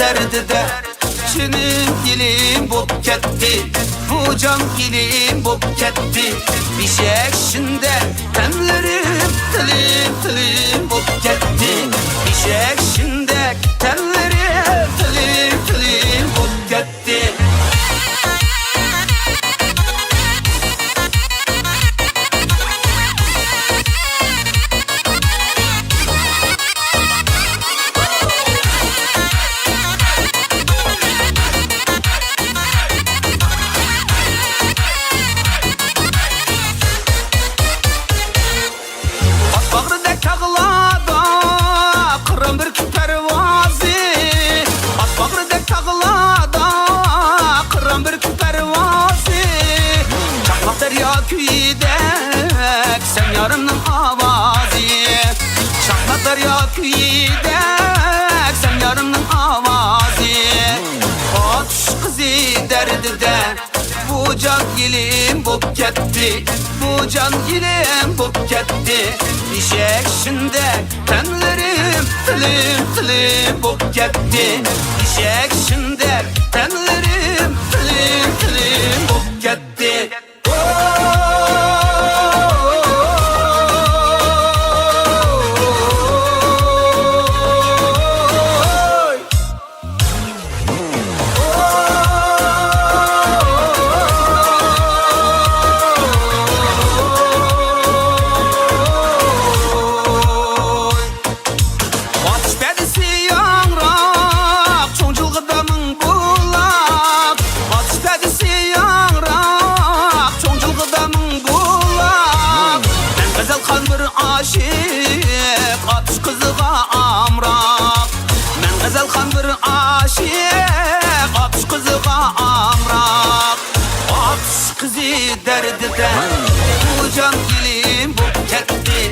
Derdide Çinim dilim bop ketti Bu can dilim bop ketti Bir şekşinde tenlerim tilim bop ketti Bir şekşinde tenlerim tilim bop ketti Küydek sen yarımın avazı Şahmat derya küydek sen yarımın avazı Atış kızı derdide Bu can yilim bop ketti Bu can yilim bop ketti Bir şekşinde tenlerim tilim bop ketti Bir şekşinde tenlerim tilim bop ketti Aşık atış kızıga amrak Men gazel kan bir aşık atış kızıga amrak Atış kızı derdide Bu can dilim bop ketti